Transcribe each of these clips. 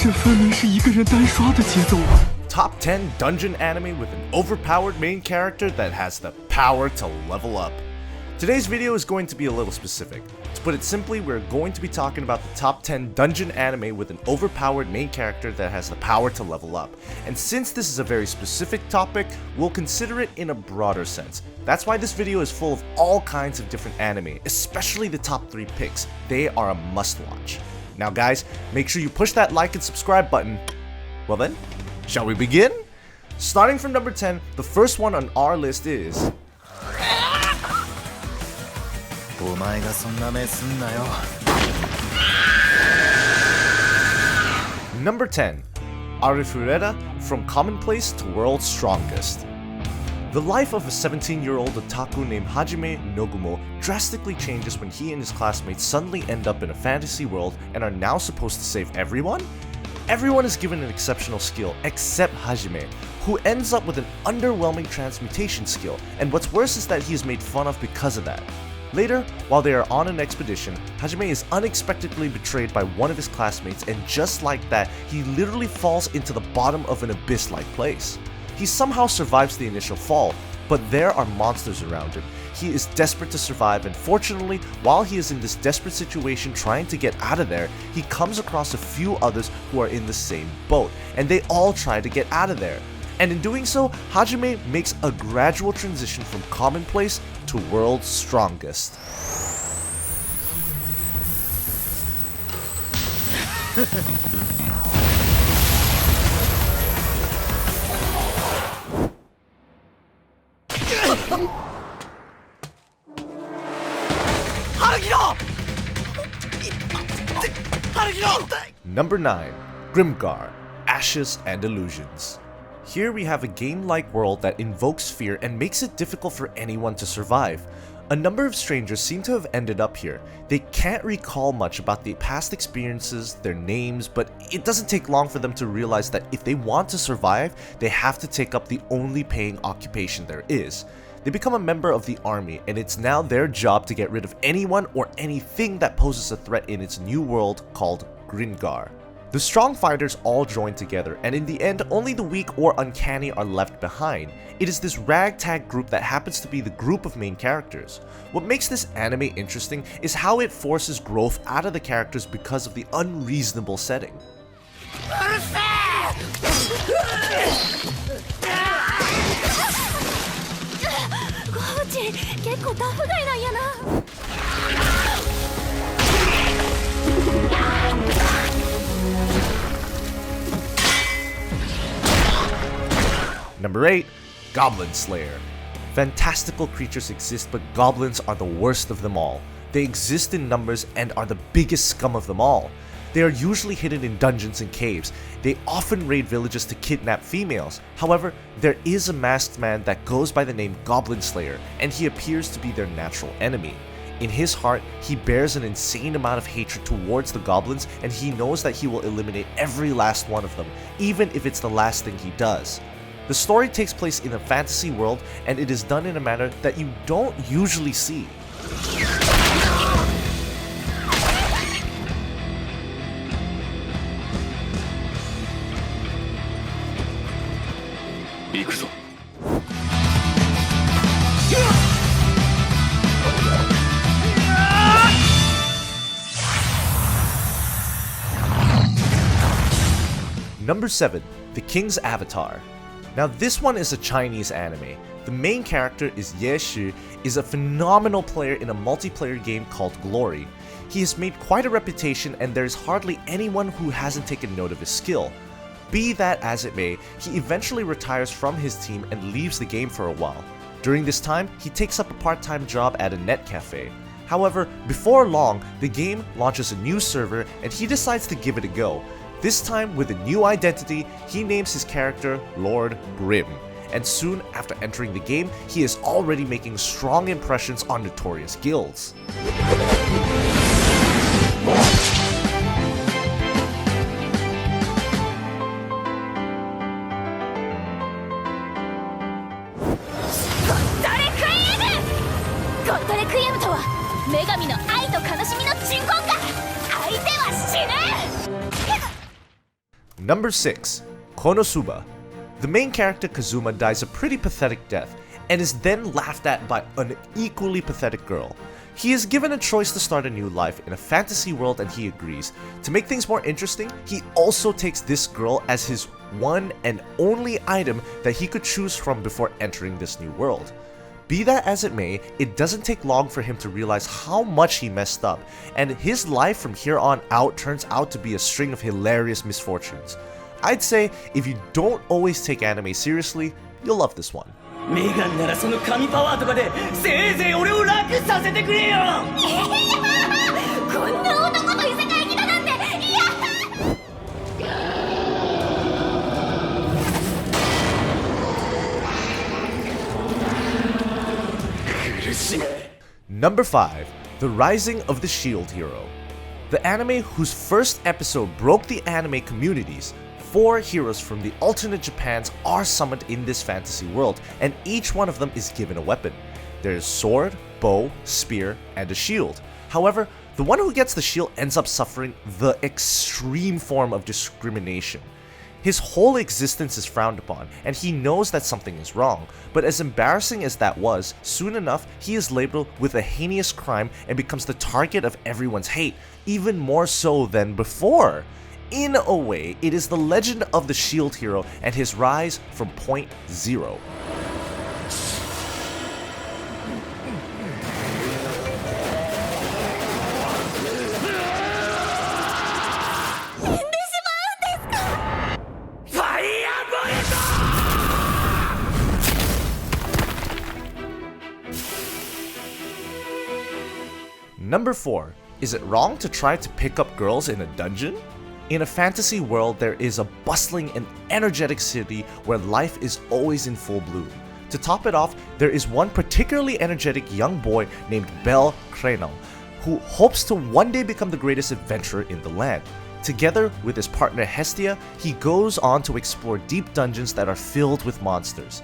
这分明是一个人单刷的节奏啊。 Top 10 dungeon anime with an overpowered main character that has the power to level up. Today's video is going to be a little specific. To put it simply, we're going to be talking about the top 10 dungeon anime with an overpowered main character that has the power to level up. And since this is a very specific topic, we'll consider it in a broader sense. That's why this video is full of all kinds of different anime, especially the top 3 picks. They are a must-watch. Now guys, make sure you push that like and subscribe button. Well then, shall we begin? Starting from number 10, the first one on our list is... Number 10, Arifureta from Commonplace to World's Strongest. The life of a 17-year-old otaku named Hajime Nogumo drastically changes when he and his classmates suddenly end up in a fantasy world and are now supposed to save everyone? Everyone is given an exceptional skill except Hajime, who ends up with an underwhelming transmutation skill, and what's worse is that he is made fun of because of that. Later, while they are on an expedition, Hajime is unexpectedly betrayed by one of his classmates, and just like that, he literally falls into the bottom of an abyss-like place. He somehow survives the initial fall, but there are monsters around him. He is desperate to survive, and fortunately, while he is in this desperate situation trying to get out of there, he comes across a few others who are in the same boat, and they all try to get out of there. And in doing so, Hajime makes a gradual transition from commonplace to world's strongest. Number 9, Grimgar, Ashes and Illusions. Here we have a game-like world that invokes fear and makes it difficult for anyone to survive. A number of strangers seem to have ended up here. They can't recall much about the past experiences, their names, but it doesn't take long for them to realize that if they want to survive, they have to take up the only paying occupation there is. They become a member of the army, and it's now their job to get rid of anyone or anything that poses a threat in its new world called Grimgar. The strong fighters all join together, and in the end, only the weak or uncanny are left behind. It is this ragtag group that happens to be the group of main characters. What makes this anime interesting is how it forces growth out of the characters because of the unreasonable setting. Number 8, Goblin Slayer. Fantastical creatures exist, but goblins are the worst of them all. They exist in numbers and are the biggest scum of them all. They are usually hidden in dungeons and caves. They often raid villages to kidnap females. However, there is a masked man that goes by the name Goblin Slayer, and he appears to be their natural enemy. In his heart, he bears an insane amount of hatred towards the goblins, and he knows that he will eliminate every last one of them, even if it's the last thing he does. The story takes place in a fantasy world, and it is done in a manner that you don't usually see. Number 7, The King's Avatar. Now this one is a Chinese anime. The main character is Ye Shi, is a phenomenal player in a multiplayer game called Glory. He has made quite a reputation, and there's hardly anyone who hasn't taken note of his skill. Be that as it may, he eventually retires from his team and leaves the game for a while. During this time, he takes up a part-time job at a net cafe. However, before long, the game launches a new server and he decides to give it a go. This time, with a new identity, he names his character Lord Grim, and soon after entering the game, he is already making strong impressions on notorious guilds. Number 6. Konosuba. The main character Kazuma dies a pretty pathetic death, and is then laughed at by an equally pathetic girl. He is given a choice to start a new life in a fantasy world and he agrees. To make things more interesting, he also takes this girl as his one and only item that he could choose from before entering this new world. Be that as it may, it doesn't take long for him to realize how much he messed up, and his life from here on out turns out to be a string of hilarious misfortunes. I'd say if you don't always take anime seriously, you'll love this one. メガンならその神パワーとかでせいぜい俺を楽させてくれよこんな男と異世界来たなんてやっ苦しめ Number 5. The Rising of the Shield Hero. The anime whose first episode broke the anime communities. 4 heroes from the alternate Japans are summoned in this fantasy world, and each one of them is given a weapon. There is sword, bow, spear, and a shield. However, the one who gets the shield ends up suffering the extreme form of discrimination. His whole existence is frowned upon, and he knows that something is wrong, but as embarrassing as that was, soon enough he is labeled with a heinous crime and becomes the target of everyone's hate, even more so than before. In a way, it is the legend of the shield hero and his rise from point zero. Number 4. Is it wrong to try to pick up girls in a dungeon? In a fantasy world, there is a bustling and energetic city where life is always in full bloom. To top it off, there is one particularly energetic young boy named Bel Krenal, who hopes to one day become the greatest adventurer in the land. Together with his partner Hestia, he goes on to explore deep dungeons that are filled with monsters.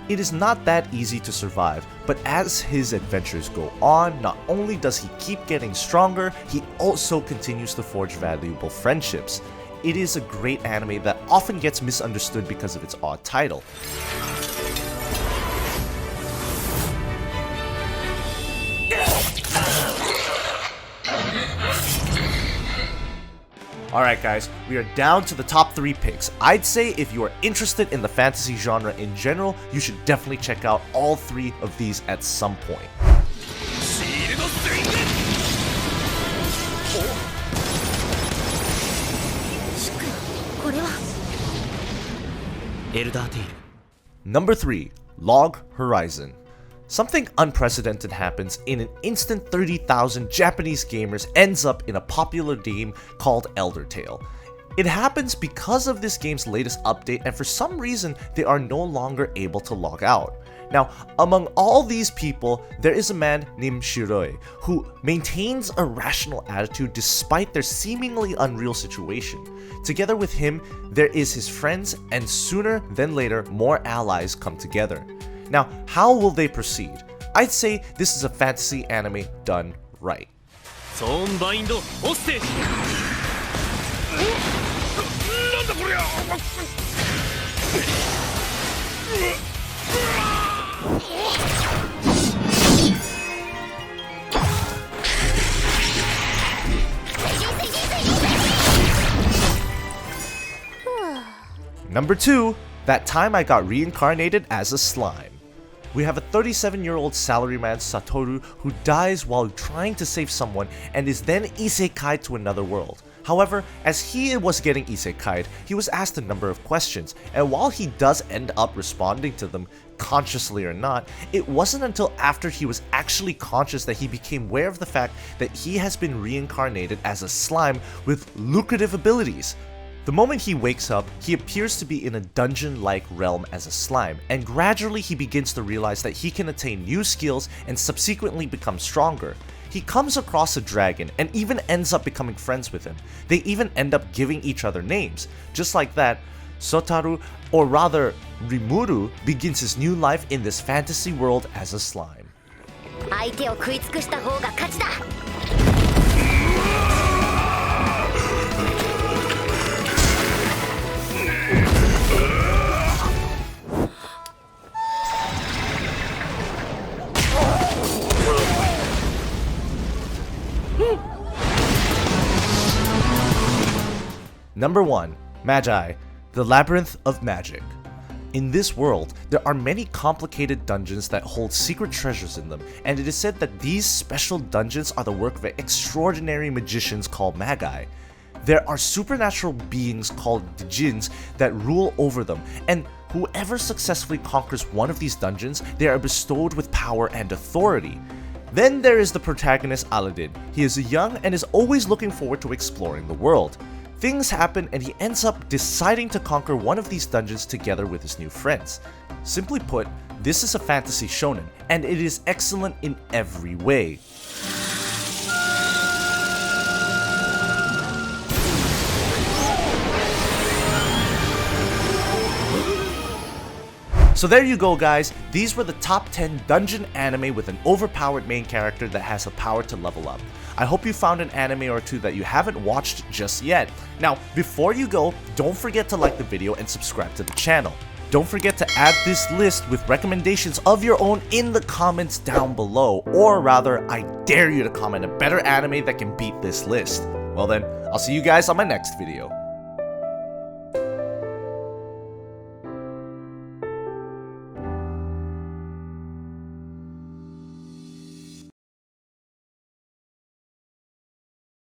It is not that easy to survive, but as his adventures go on, not only does he keep getting stronger, he also continues to forge valuable friendships. It is a great anime that often gets misunderstood because of its odd title. Alright guys, we are down to the top 3 picks. I'd say if you are interested in the fantasy genre in general, you should definitely check out all 3 of these at some point. Number 3. Log Horizon. Something unprecedented happens in an instant. 30,000 Japanese gamers ends up in a popular game called Elder Tale. It happens because of this game's latest update, and for some reason they are no longer able to log out. Now, among all these people, there is a man named Shiroi who maintains a rational attitude despite their seemingly unreal situation. Together with him, there is his friends, and sooner than later, more allies come together. Now, how will they proceed? I'd say this is a fantasy anime done right. Number 2, that time I got reincarnated as a slime. We have a 37-year-old salaryman Sotaru who dies while trying to save someone and is then isekai'd to another world. However, as he was getting isekai'd, he was asked a number of questions, and while he does end up responding to them, consciously or not, it wasn't until after he was actually conscious that he became aware of the fact that he has been reincarnated as a slime with lucrative abilities. The moment he wakes up, he appears to be in a dungeon-like realm as a slime, and gradually he begins to realize that he can attain new skills and subsequently become stronger. He comes across a dragon and even ends up becoming friends with him. They even end up giving each other names. Just like that, Sotaru, or rather Rimuru, begins his new life in this fantasy world as a slime. Number 1. Magi, the Labyrinth of Magic. In this world, there are many complicated dungeons that hold secret treasures in them, and it is said that these special dungeons are the work of extraordinary magicians called Magi. There are supernatural beings called the jinns that rule over them, and whoever successfully conquers one of these dungeons, they are bestowed with power and authority. Then there is the protagonist Aladdin. He is young and is always looking forward to exploring the world. Things happen and he ends up deciding to conquer one of these dungeons together with his new friends. Simply put, this is a fantasy shonen, and it is excellent in every way. So there you go guys, these were the top 10 dungeon anime with an overpowered main character that has the power to level up. I hope you found an anime or two that you haven't watched just yet. Now, before you go, don't forget to like the video and subscribe to the channel. Don't forget to add this list with recommendations of your own in the comments down below, or rather, I dare you to comment a better anime that can beat this list. Well then, I'll see you guys on my next video.